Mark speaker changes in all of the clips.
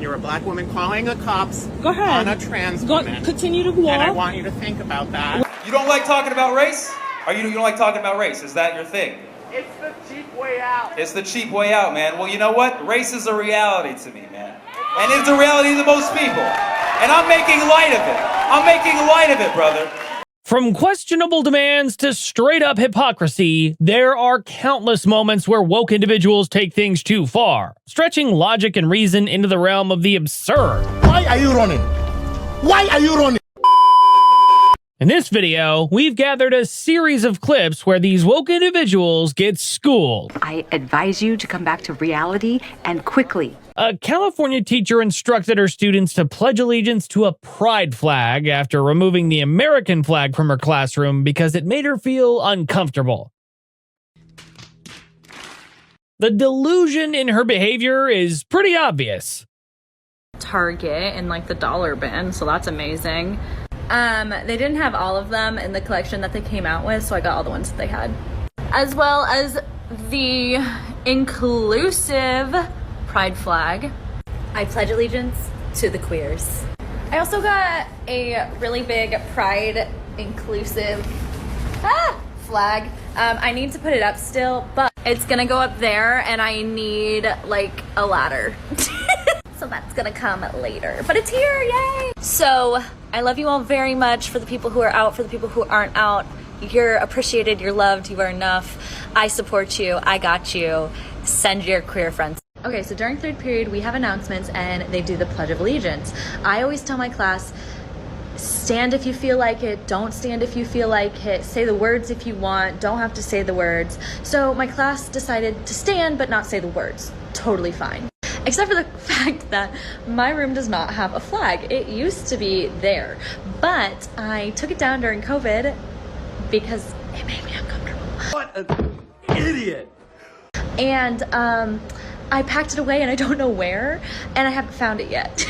Speaker 1: You're a black woman calling the cops
Speaker 2: Go ahead.
Speaker 1: on a trans woman.
Speaker 2: Continue to walk.
Speaker 1: And I want you to think about that.
Speaker 3: You don't like talking about race? You don't like talking about race? Is that your thing?
Speaker 1: It's the cheap way out.
Speaker 3: It's the cheap way out, man. Well, you know what? Race is a reality to me, man. And it's a reality to most people. And I'm making light of it. I'm making light of it, brother.
Speaker 4: From questionable demands to straight-up hypocrisy, there are countless moments where woke individuals take things too far, stretching logic and reason into the realm of the absurd.
Speaker 5: Why are you running? Why are you running?
Speaker 4: In this video, we've gathered a series of clips where these woke individuals get schooled.
Speaker 6: I advise you to come back to reality and quickly.
Speaker 4: A California teacher instructed her students to pledge allegiance to a pride flag after removing the American flag from her classroom because it made her feel uncomfortable. The delusion in her behavior is pretty obvious.
Speaker 7: Target in like the dollar bin, so that's amazing. They didn't have all of them in the collection that they came out with, so I got all the ones that they had. As well as the inclusive pride flag. I pledge allegiance to the queers. I also got a really big pride inclusive flag. I need to put it up still, but it's gonna go up there and I need like a ladder. So that's gonna come later, but it's here, yay! So I love you all very much. For the people who are out, for the people who aren't out, you're appreciated, you're loved, you are enough. I support you, I got you. Send your queer friends. Okay, so during third period, we have announcements and they do the Pledge of Allegiance. I always tell my class, stand if you feel like it, don't stand if you feel like it, say the words if you want, don't have to say the words. So my class decided to stand but not say the words. Totally fine. Except for the fact that my room does not have a flag. It used to be there, but I took it down during COVID because it made me uncomfortable.
Speaker 5: What an idiot!
Speaker 7: And I packed it away and I don't know where, and I haven't found it yet.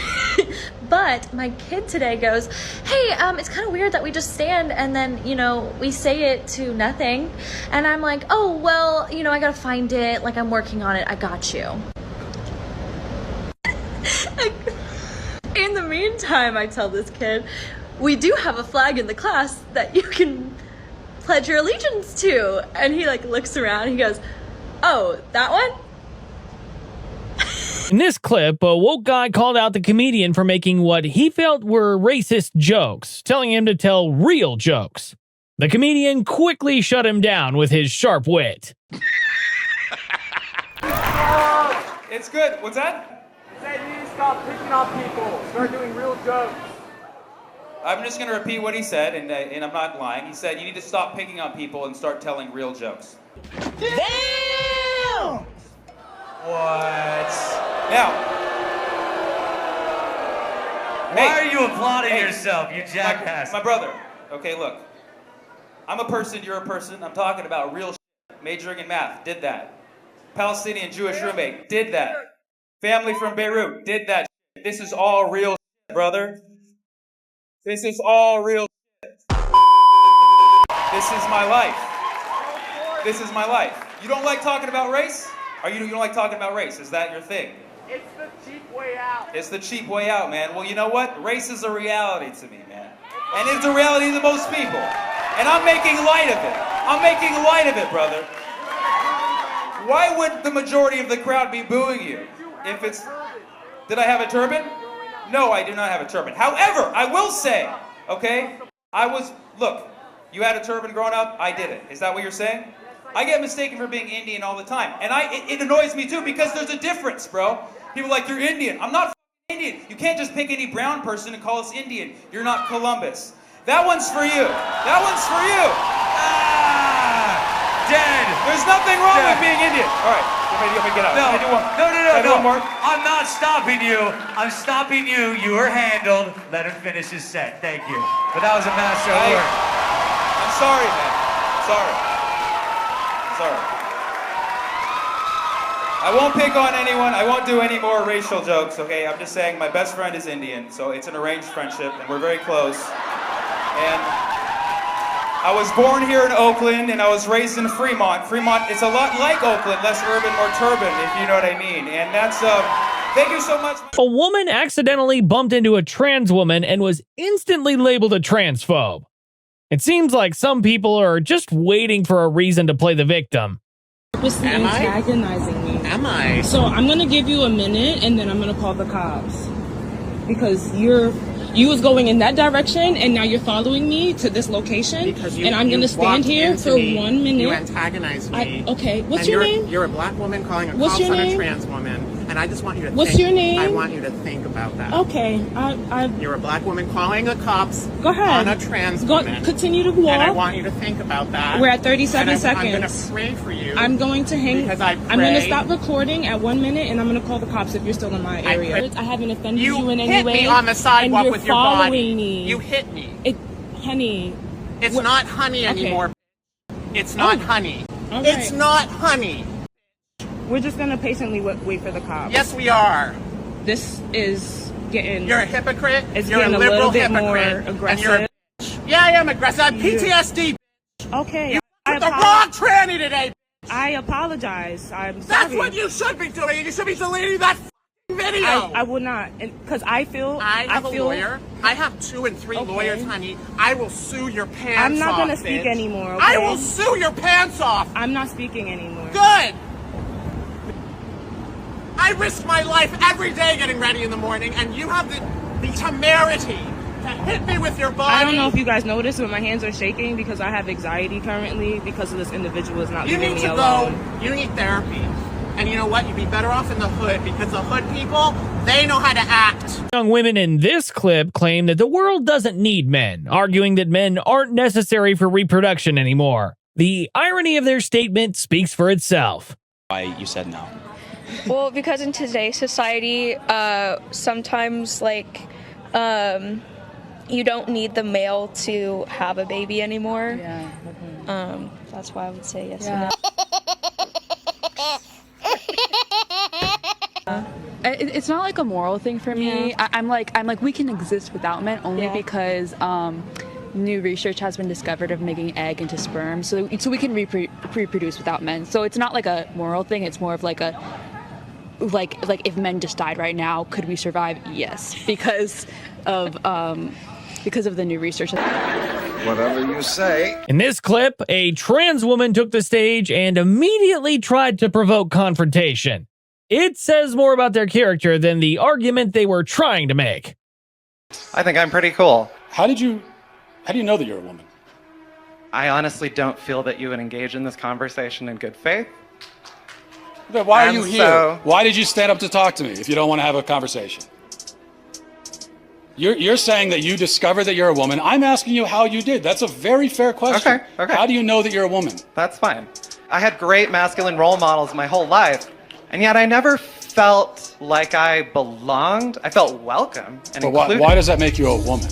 Speaker 7: But my kid today goes, hey, it's kind of weird that we just stand and then, you know, we say it to nothing. And I'm like, oh, well, you know, I gotta find it. Like, I'm working on it. I got you. In the meantime, I tell this kid, we do have a flag in the class that you can pledge your allegiance to. And he like looks around, he goes, oh, that one?
Speaker 4: In this clip, a woke guy called out the comedian for making what he felt were racist jokes, telling him to tell real jokes. The comedian quickly shut him down with his sharp wit.
Speaker 3: It's good. What's that?
Speaker 1: Said you need to stop picking on people. Start doing real jokes.
Speaker 3: I'm just going to repeat what he said, and I'm not lying. He said you need to stop picking on people and start telling real jokes.
Speaker 5: Damn!
Speaker 3: What? Now.
Speaker 8: Why are you applauding yourself, you jackass?
Speaker 3: My brother. Okay, look. I'm a person, you're a person. I'm talking about real shit. Majoring in math, did that. Palestinian Jewish roommate, did that. Family from Beirut, did that shit. This is all real shit, brother. This is all real shit. This is my life. This is my life. You don't like talking about race? You don't like talking about race? Is that your thing?
Speaker 1: It's the cheap way out.
Speaker 3: It's the cheap way out, man. Well, you know what? Race is a reality to me, man. And it's a reality to most people. And I'm making light of it. I'm making light of it, brother. Why would the majority of the crowd be booing you? If it's... Did I have a turban? No, I do not have a turban. However, I will say, okay, look, you had a turban growing up, I didn't. Is that what you're saying? I get mistaken for being Indian all the time. And it annoys me too because there's a difference, bro. People are like, you're Indian. I'm not Indian. You can't just pick any brown person and call us Indian. You're not Columbus. That one's for you. That one's for you.
Speaker 8: Dead.
Speaker 3: There's nothing wrong with being Indian. All right, let me get out.
Speaker 8: No.
Speaker 3: Do one more.
Speaker 8: I'm not stopping you. I'm stopping you. You are handled. Let him finish his set. Thank you. But that was a master of work.
Speaker 3: I'm sorry, man. Sorry. I won't pick on anyone. I won't do any more racial jokes, okay? I'm just saying my best friend is Indian, so it's an arranged friendship, and we're very close. And I was born here in Oakland, and I was raised in Fremont. Fremont, it's a lot like Oakland, less urban, more turban, if you know what I mean. And that's Thank you so much.
Speaker 4: A woman accidentally bumped into a trans woman and was instantly labeled a transphobe. It seems like some people are just waiting for a reason to play the victim.
Speaker 2: Purposely antagonizing me.
Speaker 5: Am I?
Speaker 2: So I'm gonna give you a minute and then I'm gonna call the cops. Because you was going in that direction and now you're following me to this location and I'm gonna stand here for 1 minute.
Speaker 9: You antagonize me.
Speaker 2: Okay, what's your name?
Speaker 9: You're a black woman calling a cops on a trans woman. And I just want you to
Speaker 2: What's your name?
Speaker 9: I want you to think about that.
Speaker 2: Okay,
Speaker 9: You're a black woman calling the cops
Speaker 2: Go ahead.
Speaker 9: on a trans woman.
Speaker 2: Continue to walk.
Speaker 9: And I want you to think about that.
Speaker 2: We're at 37 seconds.
Speaker 9: I'm going to pray for you.
Speaker 2: I'm going to hang.
Speaker 9: Because I
Speaker 2: I'm going to
Speaker 9: pray.
Speaker 2: stop recording at 1 minute, and I'm going to call the cops if you're still in my area. I haven't offended you in any way.
Speaker 9: You hit me on the sidewalk
Speaker 2: and
Speaker 9: with your body.
Speaker 2: following me.
Speaker 9: You hit me.
Speaker 2: Honey.
Speaker 9: It's not honey anymore. It's not honey.
Speaker 2: All right.
Speaker 9: It's not honey.
Speaker 2: We're just going to patiently wait for the cops.
Speaker 9: Yes, we are.
Speaker 2: This is getting...
Speaker 9: You're a hypocrite.
Speaker 2: It's
Speaker 9: You're
Speaker 2: getting
Speaker 9: a liberal
Speaker 2: little bit
Speaker 9: hypocrite.
Speaker 2: more
Speaker 9: And
Speaker 2: aggressive.
Speaker 9: you're a bitch. Yeah, I am aggressive. I have PTSD.
Speaker 2: Okay.
Speaker 9: You put the wrong tranny today.
Speaker 2: I apologize. I'm sorry.
Speaker 9: That's what you should be doing. You should be deleting that video.
Speaker 2: I will not. Because I feel...
Speaker 9: I have a lawyer. I have 2 and 3 lawyers, honey. I will sue your pants off,
Speaker 2: I'm not going to speak
Speaker 9: bitch.
Speaker 2: anymore, okay?
Speaker 9: I will sue your pants off.
Speaker 2: I'm not speaking anymore.
Speaker 9: Good. I risk my life every day getting ready in the morning, and you have the temerity to hit me with your body.
Speaker 2: I don't know if you guys noticed, but my hands are shaking because I have anxiety currently because of this individual is not leaving me alone.
Speaker 9: You need therapy. And you know what? You'd be better off in the hood because the hood people, they know how to act.
Speaker 4: Young women in this clip claim that the world doesn't need men, arguing that men aren't necessary for reproduction anymore. The irony of their statement speaks for itself.
Speaker 10: Why you said no?
Speaker 11: Well, because in today's society, sometimes, like, you don't need the male to have a baby anymore. Yeah. That's why I would say yes. Yeah.
Speaker 12: It's not like a moral thing for me. Yeah. I'm like we can exist without men only because new research has been discovered of making egg into sperm, so we can reproduce without men. So it's not like a moral thing. It's more of like a like if men just died right now, could we survive? Yes, because of the new research.
Speaker 13: Whatever you say.
Speaker 4: In this clip, a trans woman took the stage and immediately tried to provoke confrontation. It says more about their character than the argument they were trying to make.
Speaker 14: I think I'm pretty cool.
Speaker 15: How do you know that you're a woman?
Speaker 14: I honestly don't feel that you would engage in this conversation in good faith.
Speaker 15: Then why are you here? Why did you stand up to talk to me if you don't want to have a conversation? You're saying that you discovered that you're a woman. I'm asking you how you did. That's a very fair question.
Speaker 14: Okay.
Speaker 15: How do you know that you're a woman?
Speaker 14: That's fine. I had great masculine role models my whole life, and yet I never felt like I belonged. I felt welcome and included.
Speaker 15: Why does that make you a woman?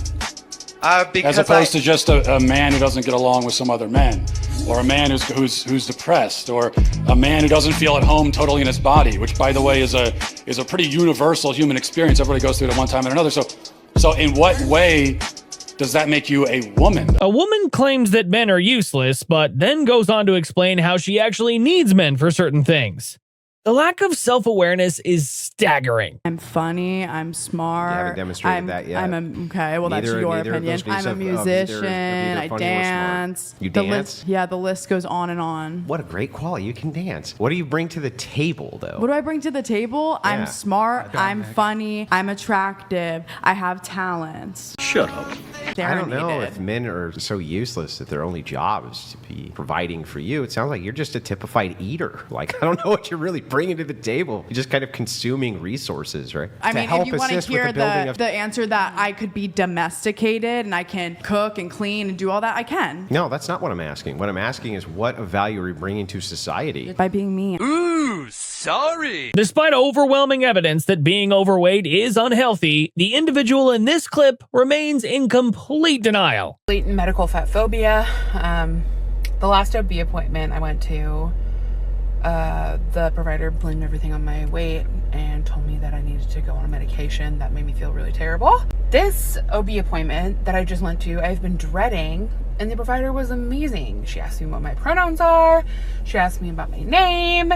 Speaker 14: Because
Speaker 15: as opposed to just a man who doesn't get along with some other men, or a man who's depressed, or a man who doesn't feel at home totally in his body, which, by the way, is a pretty universal human experience. Everybody goes through it at one time or another. So in what way does that make you a woman?
Speaker 4: A woman claims that men are useless, but then goes on to explain how she actually needs men for certain things. The lack of self-awareness is staggering.
Speaker 16: I'm funny. I'm smart.
Speaker 17: You haven't demonstrated that yet.
Speaker 16: Okay, well, that's your opinion. I'm a musician. I dance.
Speaker 17: You dance?
Speaker 16: The list goes on and on.
Speaker 17: What a great quality. You can dance. What do you bring to the table, though?
Speaker 16: What do I bring to the table? Yeah. I'm smart. I'm funny. I'm attractive. I have talents.
Speaker 17: Shut up. I don't know if men are so useless that their only job is to be providing for you. It sounds like you're just a typified eater. Like, I don't know what you're really bringing to the table. You're just kind of consuming resources, right?
Speaker 16: I mean, if you want to hear the answer that I could be domesticated and I can cook and clean and do all that, I can.
Speaker 17: No, that's not what I'm asking. What I'm asking is what value are you bringing to society?
Speaker 16: By being me.
Speaker 10: Ooh, sorry.
Speaker 4: Despite overwhelming evidence that being overweight is unhealthy, the individual in this clip remains in complete denial.
Speaker 18: Latent medical fat phobia. The last OB appointment I went to, the provider blamed everything on my weight and told me that I needed to go on a medication that made me feel really terrible. This OB appointment that I just went to, I've been dreading, and the provider was amazing. She asked me what my pronouns are. She asked me about my name.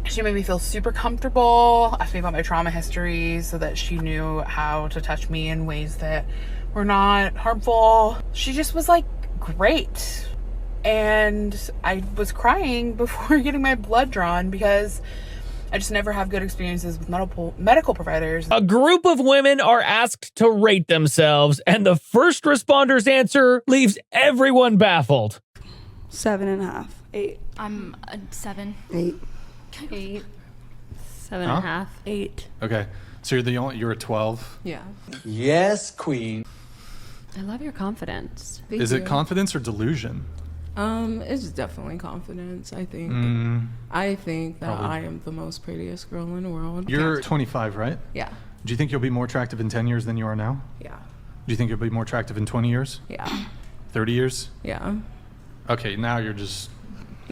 Speaker 18: She made me feel super comfortable, asked me about my trauma history so that she knew how to touch me in ways that were not harmful. She just was like great. And I was crying before getting my blood drawn because I just never have good experiences with medical providers.
Speaker 4: A group of women are asked to rate themselves, and the first responder's answer leaves everyone baffled.
Speaker 11: 7.5. 8.
Speaker 7: I'm a 7.
Speaker 11: 8.
Speaker 7: 8.
Speaker 11: 7.5. 8.
Speaker 19: Okay, so you're a 12.
Speaker 11: Yeah.
Speaker 5: Yes, queen.
Speaker 11: I love your confidence.
Speaker 19: Is it confidence or delusion?
Speaker 11: It's definitely confidence, I think. I think that
Speaker 19: Probably.
Speaker 11: I am the most prettiest girl in the world.
Speaker 19: You're 25, right?
Speaker 11: Yeah.
Speaker 19: Do you think you'll be more attractive in 10 years than you are now?
Speaker 11: Yeah.
Speaker 19: Do you think you'll be more attractive in 20 years?
Speaker 11: Yeah.
Speaker 19: 30 years?
Speaker 11: Yeah.
Speaker 19: Okay, now you're just...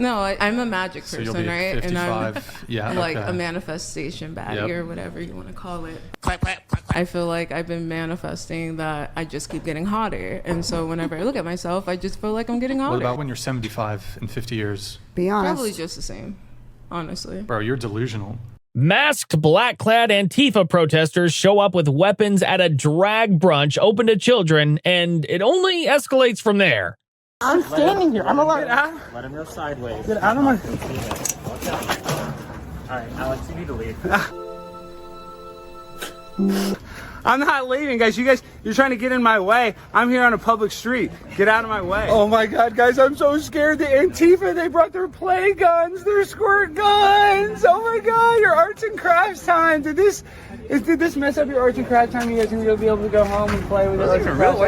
Speaker 11: No, I'm a magic
Speaker 19: So
Speaker 11: person,
Speaker 19: you'll be
Speaker 11: right?
Speaker 19: 55.
Speaker 11: And
Speaker 19: Yeah,
Speaker 11: like
Speaker 19: okay.
Speaker 11: a manifestation baddie
Speaker 19: Yep.
Speaker 11: or whatever you want to call it. I feel like I've been manifesting that I just keep getting hotter. And so whenever I look at myself, I just feel like I'm getting hotter.
Speaker 19: What about when you're 75 in 50 years?
Speaker 11: Be honest. Probably just the same, honestly.
Speaker 19: Bro, you're delusional.
Speaker 4: Masked, black-clad Antifa protesters show up with weapons at a drag brunch open to children, and it only escalates from there.
Speaker 1: I'm standing here. I'm allowed. Get out.
Speaker 20: Let him go sideways.
Speaker 1: Get out of my...
Speaker 20: Alright, Alex, you need to leave.
Speaker 1: I'm not leaving, guys. You're trying to get in my way. I'm here on a public street. Get out of my way. Oh my God, guys, I'm so scared. The Antifa, they brought their play guns, their squirt guns. Oh my God, your arts and crafts time. Did this mess up your arts and crafts time? You guys gonna be able to go home and play with your arts and crafts?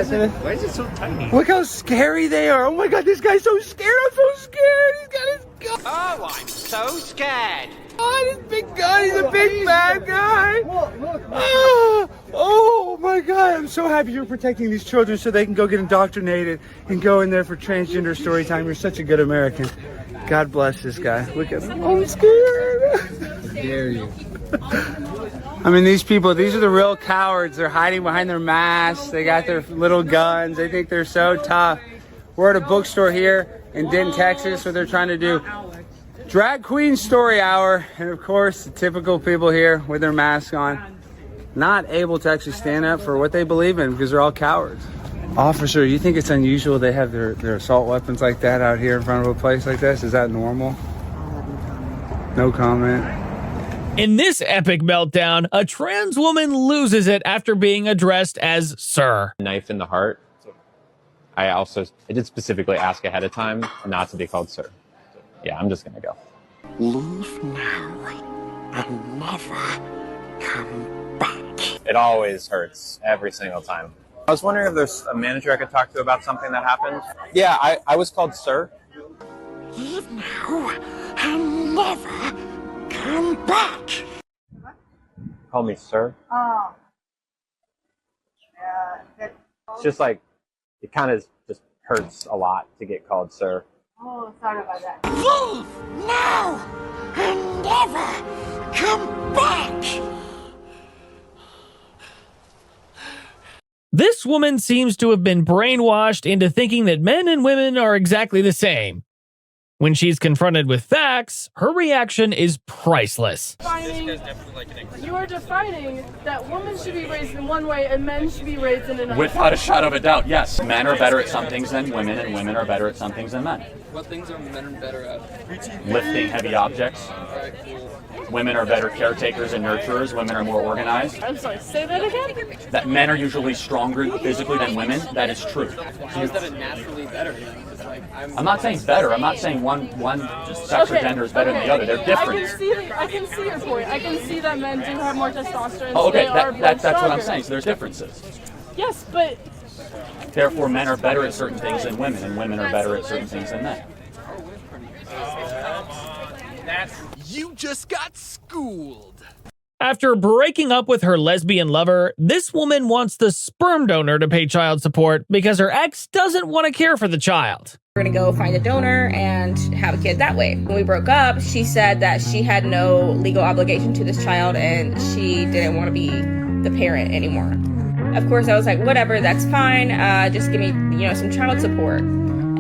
Speaker 20: Why is it so tiny?
Speaker 1: Look how scary they are. Oh my God, this guy's so scared. I'm so scared. He's got his gun.
Speaker 9: Oh, I'm so scared.
Speaker 1: Oh, this big gun. He's a big bad guy. Oh my God. I'm so happy you're protecting these children so they can go get indoctrinated and go in there for transgender story time. You're such a good American. God bless this guy. Look at him. I'm scared. How dare you. I mean, these people, these are the real cowards. They're hiding behind their masks. They got their little guns. They think they're so tough. We're at a bookstore here in Denton, Texas, where they're trying to do drag queen story hour. And of course, the typical people here with their masks on, not able to actually stand up for what they believe in because they're all cowards. Officer, you think it's unusual they have their assault weapons like that out here in front of a place like this? Is that normal? No comment.
Speaker 4: In this epic meltdown, a trans woman loses it after being addressed as sir.
Speaker 21: Knife in the heart. I did specifically ask ahead of time not to be called sir. Yeah, I'm just gonna go.
Speaker 9: Leave now and never come back.
Speaker 21: It always hurts every single time. I was wondering if there's a manager I could talk to about something that happened. Yeah, I was called sir.
Speaker 9: Leave now and never come back.
Speaker 21: Call me sir.
Speaker 1: Oh. Yeah.
Speaker 21: It's just like, it kind of just hurts a lot to get called sir.
Speaker 1: Oh, sorry about that.
Speaker 9: Leave now and never come back.
Speaker 4: This woman seems to have been brainwashed into thinking that men and women are exactly the same. When she's confronted with facts, her reaction is priceless.
Speaker 22: You are defining that women should be raised in one way and men should be raised in another.
Speaker 10: Without a shadow of a doubt, yes. Men are better at some things than women, and women are better at some things than men.
Speaker 23: What things are men better at?
Speaker 10: Lifting heavy objects. Women are better caretakers and nurturers. Women are more organized.
Speaker 22: I'm sorry, say that again?
Speaker 10: That men are usually stronger physically than women. That is true.
Speaker 23: How is that naturally better then?
Speaker 10: I'm not saying better. I'm not saying one sex or gender is better than the other. They're different.
Speaker 22: I can see your point. I can see that men do have more testosterone.
Speaker 10: Oh, okay,
Speaker 22: so they are
Speaker 10: that's what I'm
Speaker 22: stronger.
Speaker 10: saying. So there's differences.
Speaker 22: Yes, but
Speaker 10: Therefore, men are better at certain things than women, and women are better at certain things than men.
Speaker 5: You just got schooled.
Speaker 4: After breaking up with her lesbian lover, this woman wants the sperm donor to pay child support because her ex doesn't want to care for the child.
Speaker 24: We're gonna go find a donor and have a kid that way. When we broke up, she said that she had no legal obligation to this child and she didn't want to be the parent anymore. Of course, I was like, whatever, that's fine. Just give me, some child support.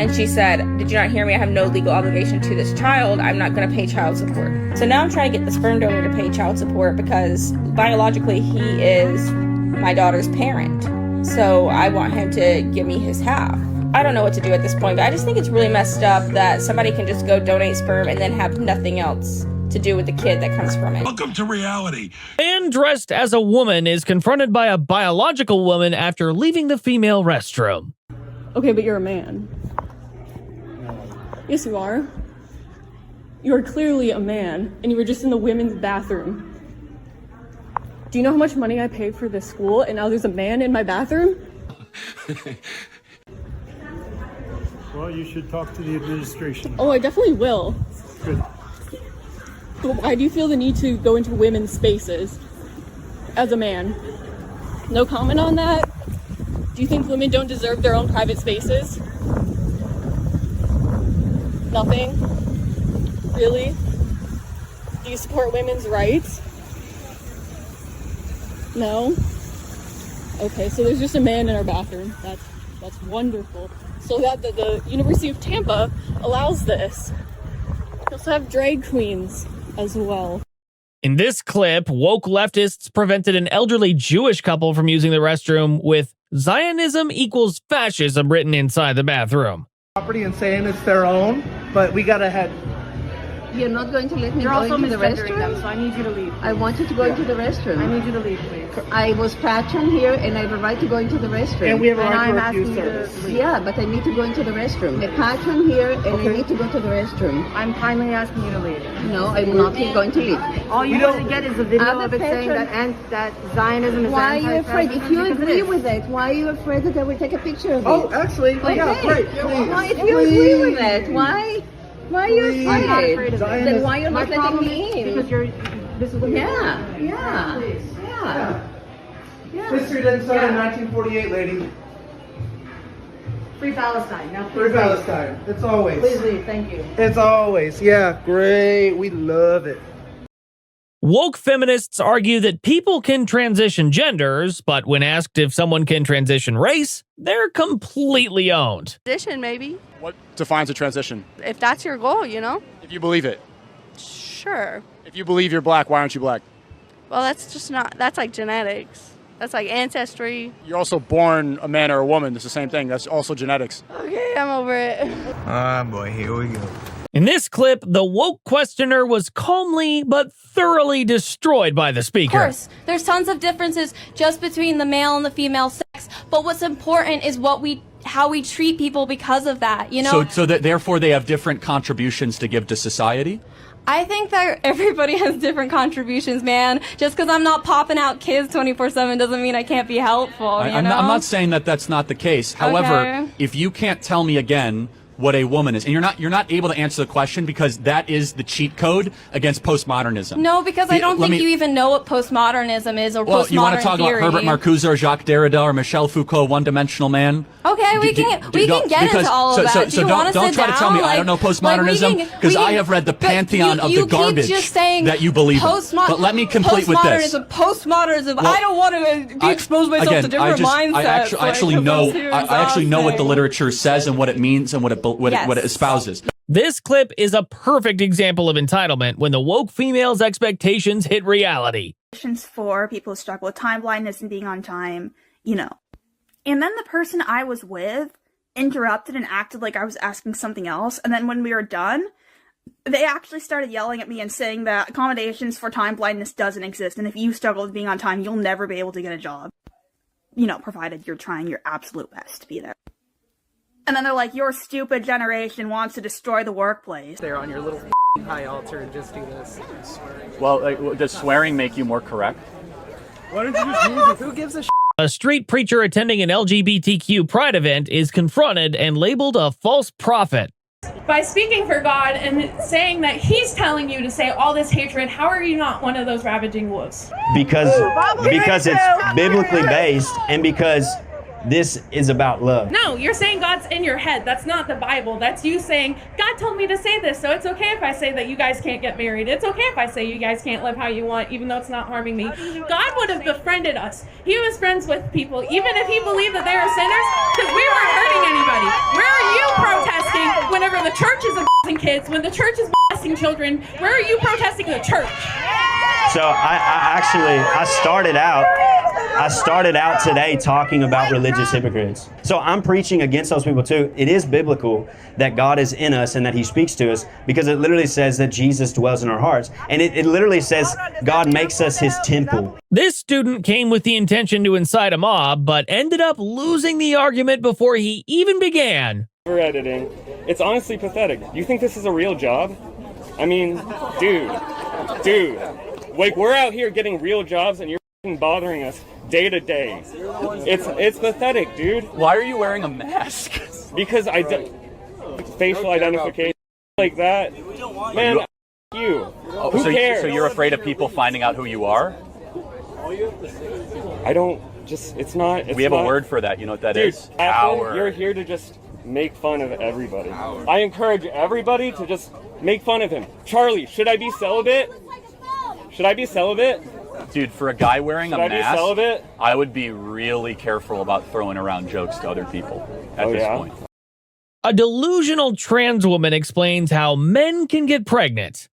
Speaker 24: And she said, "Did you not hear me? I have no legal obligation to this child. I'm not going to pay child support." So now I'm trying to get the sperm donor to pay child support because biologically he is my daughter's parent. So I want him to give me his half. I don't know what to do at this point, but I just think it's really messed up that somebody can just go donate sperm and then have nothing else to do with the kid that comes from it.
Speaker 2: Welcome to reality.
Speaker 4: A man dressed as a woman is confronted by a biological woman after leaving the female restroom.
Speaker 22: Okay, but you're a man. Yes, you are. You are clearly a man, and you were just in the women's bathroom. Do you know how much money I paid for this school, and now there's a man in my bathroom?
Speaker 3: Well, you should talk to the administration.
Speaker 22: Oh, I definitely will.
Speaker 3: Good.
Speaker 22: But why do you feel the need to go into women's spaces as a man? No comment on that? Do you think women don't deserve their own private spaces? Nothing? Really? Do you support women's rights? No? Okay, so there's just a man in our bathroom. That's wonderful. So that the University of Tampa allows this. We also have drag queens as well.
Speaker 4: In this clip, woke leftists prevented an elderly Jewish couple from using the restroom with "Zionism equals fascism" written inside the bathroom.
Speaker 6: Property and saying it's their own, but we gotta head.
Speaker 8: You're not going to let me
Speaker 22: You're
Speaker 8: go
Speaker 22: also
Speaker 8: into the
Speaker 22: misgendering
Speaker 8: restroom?
Speaker 22: them, so I need you to leave.
Speaker 8: I want you to go into the restroom.
Speaker 22: I need you to leave, please.
Speaker 8: I was patron here and I have a right to go into the restroom.
Speaker 6: And we have a
Speaker 22: And
Speaker 6: right
Speaker 22: I'm
Speaker 6: to
Speaker 22: asking
Speaker 6: refuse
Speaker 22: you to
Speaker 6: service.
Speaker 22: leave.
Speaker 8: Yeah, but I need to go into the restroom. I'm a patron here and
Speaker 6: Okay.
Speaker 8: I need to go to the restroom.
Speaker 22: I'm kindly asking you to leave.
Speaker 8: No, I'm not going to leave.
Speaker 22: All you want to get is a video
Speaker 8: I'm a
Speaker 22: of it saying
Speaker 8: patron.
Speaker 22: that Zionism is
Speaker 8: Why are you afraid? If you
Speaker 22: anti-fascism,
Speaker 8: agree
Speaker 22: because it
Speaker 8: with it, why are you afraid that I will take a picture of it?
Speaker 6: Oh, actually, yeah,
Speaker 8: Okay.
Speaker 6: great. Please.
Speaker 8: Why, if you agree with it, why? Why are you
Speaker 6: Please.
Speaker 8: afraid?
Speaker 22: I'm not afraid of it.
Speaker 8: Then why you're
Speaker 22: My
Speaker 8: not letting
Speaker 22: problem
Speaker 8: me
Speaker 22: is
Speaker 8: in?
Speaker 22: because this is what you're
Speaker 8: Yeah,
Speaker 22: doing.
Speaker 8: yeah,
Speaker 22: Please.
Speaker 8: yeah. Yeah.
Speaker 6: History didn't start in 1948, lady.
Speaker 22: Free Palestine. Now
Speaker 6: Free Palestine. It's always.
Speaker 22: Please leave. Thank you.
Speaker 6: It's always. Yeah, great. We love it.
Speaker 4: Woke feminists argue that people can transition genders, but when asked if someone can transition race, they're completely owned.
Speaker 25: Transition, maybe.
Speaker 26: What defines a transition?
Speaker 25: If that's your goal, you know?
Speaker 26: If you believe it.
Speaker 25: Sure.
Speaker 26: If you believe you're black, why aren't you black?
Speaker 25: Well, that's just not, that's like genetics. That's like ancestry.
Speaker 26: You're also born a man or a woman. It's the same thing. That's also genetics.
Speaker 25: Okay, I'm over it.
Speaker 2: Ah, boy, here we go.
Speaker 4: In this clip, the woke questioner was calmly but thoroughly destroyed by the speaker.
Speaker 27: Of course, there's tons of differences just between the male and the female sex, but what's important is how we treat people because of that, you know?
Speaker 10: So that therefore they have different contributions to give to society?
Speaker 27: I think that everybody has different contributions, man. Just because I'm not popping out kids 24/7 doesn't mean I can't be helpful,
Speaker 10: I'm not saying that that's not the case. However,
Speaker 27: Okay.
Speaker 10: if you can't tell me again what a woman is, and you're not able to answer the question because that is the cheat code against postmodernism.
Speaker 27: No, because I don't think you even know what postmodernism is or
Speaker 10: Well,
Speaker 27: postmodern
Speaker 10: you want to talk
Speaker 27: theory.
Speaker 10: about Herbert Marcuse or Jacques Derrida or Michel Foucault, one-dimensional man?
Speaker 27: Okay, we can get into all of that. Do you want to
Speaker 10: don't
Speaker 27: sit
Speaker 10: try
Speaker 27: down?
Speaker 10: to tell me I don't know postmodernism because I have read the pantheon of the garbage
Speaker 27: that
Speaker 10: you believe in. But let me complete with this.
Speaker 27: Postmodernism.
Speaker 10: Well,
Speaker 27: I don't want to expose myself
Speaker 10: Again,
Speaker 27: to different mindsets.
Speaker 10: I actually know what the literature says and what it means and what it espouses.
Speaker 4: This clip is a perfect example of entitlement when the woke female's expectations hit reality.
Speaker 28: For people who struggle with time blindness and being on time, you know. And then the person I was with interrupted and acted like I was asking something else. And then when we were done, they actually started yelling at me and saying that accommodations for time blindness doesn't exist. And if you struggle with being on time, you'll never be able to get a job. You know, provided you're trying your absolute best to be there. And then they're like, your stupid generation wants to destroy the workplace.
Speaker 23: They're on your little high altar and just do this.
Speaker 10: Well, does swearing make you more correct?
Speaker 23: Why don't you just move it? Who gives a
Speaker 4: A street preacher attending an LGBTQ pride event is confronted and labeled a false prophet.
Speaker 22: By speaking for God and saying that He's telling you to say all this hatred, how are you not one of those ravaging wolves?
Speaker 29: Because it's biblically based and because
Speaker 7: This is about love.
Speaker 12: No, you're saying God's in your head. That's not the Bible. That's you saying, God told me to say this, so it's okay if I say that you guys can't get married. It's okay if I say you guys can't live how you want, even though it's not harming me. God would have befriended us. He was friends with people, even if he believed that they were sinners, because we weren't hurting anybody. Where are you protesting whenever the church is abusing kids, when the church is abusing children? Where are you protesting the church?
Speaker 7: So I started out today talking about religious hypocrites. So I'm preaching against those people too. It is biblical that God is in us and that he speaks to us, because it literally says that Jesus dwells in our hearts. And it literally says God makes us his temple.
Speaker 4: This student came with the intention to incite a mob, but ended up losing the argument before he even began.
Speaker 13: For editing, it's honestly pathetic. You think this is a real job? I mean, dude. Like, we're out here getting real jobs and you're bothering us day to day. It's pathetic, dude.
Speaker 10: Why are you wearing a mask?
Speaker 13: Because facial identification like that. Man, you. Who cares?
Speaker 10: So you're afraid of people finding out who you are?
Speaker 13: I don't just, it's not.
Speaker 10: We have a word for that. You know what that is? Coward.
Speaker 13: You're here to just make fun of everybody. I encourage everybody to just make fun of him. Charlie, should I be celibate? Should I be celibate?
Speaker 10: Dude, for a guy wearing a
Speaker 13: Should I be
Speaker 10: mask,
Speaker 13: celibate?
Speaker 10: I would be really careful about throwing around jokes to other people at this point.
Speaker 4: A delusional trans woman explains how men can get pregnant.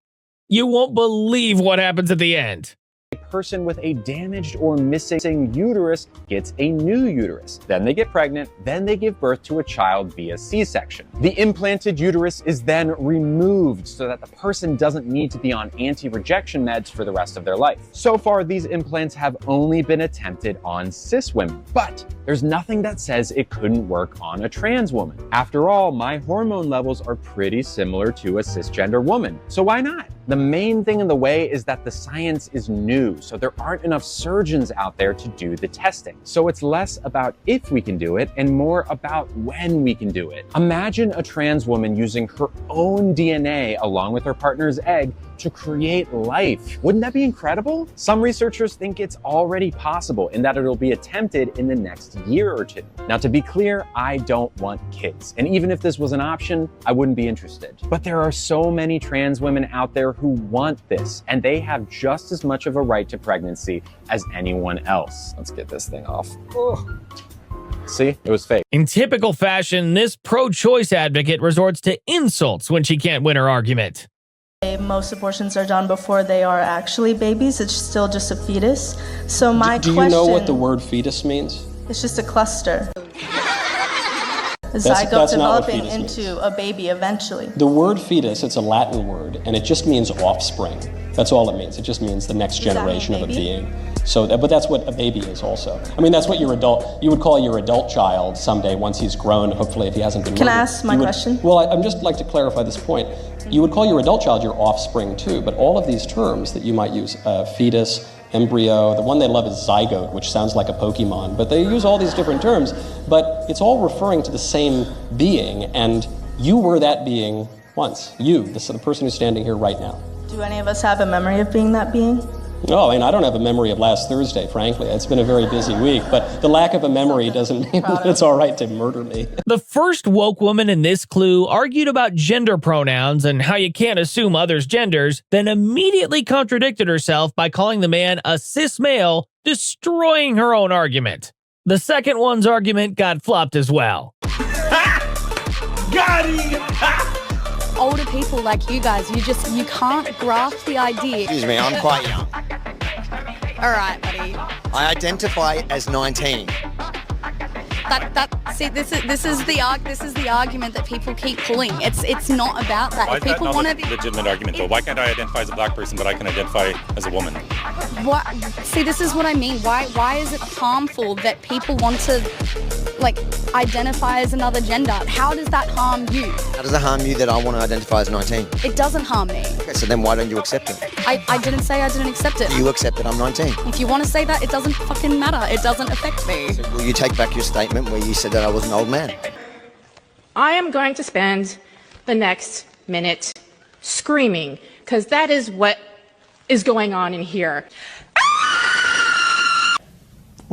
Speaker 4: You won't believe what happens at the end.
Speaker 14: A person with a damaged or missing uterus gets a new uterus. Then they get pregnant, then they give birth to a child via C-section. The implanted uterus is then removed so that the person doesn't need to be on anti-rejection meds for the rest of their life. So far, these implants have only been attempted on cis women, but there's nothing that says it couldn't work on a trans woman. After all, my hormone levels are pretty similar to a cisgender woman, so why not? The main thing in the way is that the science is new, so there aren't enough surgeons out there to do the testing. So it's less about if we can do it and more about when we can do it. Imagine a trans woman using her own DNA along with her partner's egg to create life. Wouldn't that be incredible? Some researchers think it's already possible and that it'll be attempted in the next year or two. Now, to be clear, I don't want kids. And even if this was an option, I wouldn't be interested. But there are so many trans women out there who want this, and they have just as much of a right to pregnancy as anyone else. Let's get this thing off. Oh. See, it was fake.
Speaker 4: In typical fashion, this pro-choice advocate resorts to insults when she can't win her argument.
Speaker 15: Most abortions are done before they are actually babies. It's still just a fetus. So my question...
Speaker 16: Do you know what the word fetus means?
Speaker 15: It's just a cluster. A
Speaker 16: That's
Speaker 15: zygote developing
Speaker 16: into
Speaker 15: means. A baby eventually.
Speaker 16: The word fetus, it's a Latin word, and it just means offspring. That's all it means. It just means the next generation of a being. So, but that's what a baby is also. I mean, that's what you would call your adult child someday once he's grown, hopefully if he hasn't been
Speaker 15: Can
Speaker 16: murdered.
Speaker 15: I ask my question?
Speaker 16: Well, I'm just like to clarify this point. You would call your adult child your offspring too, but all of these terms that you might use, fetus, embryo, the one they love is zygote, which sounds like a Pokemon, but they use all these different terms, but it's all referring to the same being, and you were that being once. You, the person who's standing here right now.
Speaker 15: Do any of us have a memory of being that being?
Speaker 16: No, I mean, I don't have a memory of last Thursday, frankly. It's been a very busy week, but the lack of a memory doesn't mean that it's all right to murder me.
Speaker 4: The first woke woman in this clue argued about gender pronouns and how you can't assume others' genders, then immediately contradicted herself by calling the man a cis male, destroying her own argument. The second one's argument got flopped as well.
Speaker 5: Got him! Older people like you guys, you can't grasp the idea.
Speaker 17: Excuse me, I'm quite young.
Speaker 5: All right, buddy.
Speaker 17: I identify as 19.
Speaker 5: See, this is the argument that people keep pulling. It's not about that.
Speaker 18: Why
Speaker 5: If
Speaker 18: is that
Speaker 5: people
Speaker 18: not
Speaker 5: want
Speaker 18: a
Speaker 5: to be
Speaker 18: legitimate argument, though? Why can't I identify as a black person, but I can identify as a woman?
Speaker 5: What? See, this is what I mean. Why is it harmful that people want to, like, identify as another gender? How does that harm you?
Speaker 17: How does it harm you that I want to identify as 19?
Speaker 5: It doesn't harm me.
Speaker 17: Okay, so then why don't you accept it?
Speaker 5: I didn't say I didn't accept it.
Speaker 17: You accept that I'm 19.
Speaker 5: If you want to say that, it doesn't fucking matter. It doesn't affect me.
Speaker 17: So will you take back your statement where you said that I was an old man?
Speaker 29: I am going to spend the next minute screaming, because that is what is going on in here.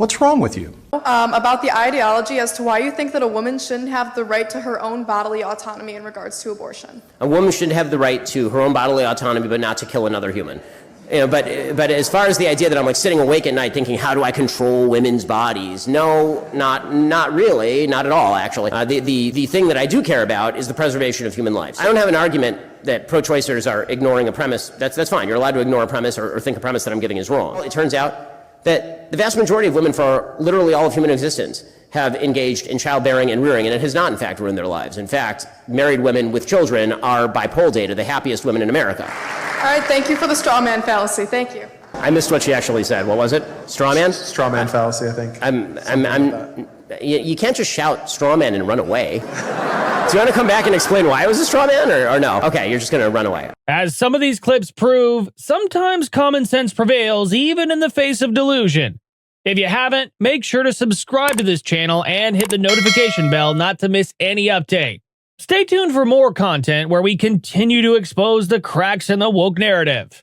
Speaker 1: What's wrong with you?
Speaker 3: About the ideology as to why you think that a woman shouldn't have the right to her own bodily autonomy in regards to abortion.
Speaker 8: A woman should have the right to her own bodily autonomy, but not to kill another human. You know, but as far as the idea that I'm like sitting awake at night thinking, how do I control women's bodies? No, not really, not at all, actually. The thing that I do care about is the preservation of human lives. I don't have an argument that pro-choicers are ignoring a premise. That's fine. You're allowed to ignore a premise or think a premise that I'm giving is wrong. Well, it turns out that the vast majority of women for literally all of human existence have engaged in childbearing and rearing, and it has not, in fact, ruined their lives. In fact, married women with children are, by poll data, the happiest women in America.
Speaker 3: All right, thank you for the straw man fallacy. Thank you.
Speaker 8: I missed what she actually said. What was it? Straw man?
Speaker 1: Straw man fallacy, I think.
Speaker 8: You can't just shout straw man and run away. Do you want to come back and explain why it was a straw man or no? Okay, you're just going to run away.
Speaker 4: As some of these clips prove, sometimes common sense prevails even in the face of delusion. If you haven't, make sure to subscribe to this channel and hit the notification bell not to miss any update. Stay tuned for more content where we continue to expose the cracks in the woke narrative.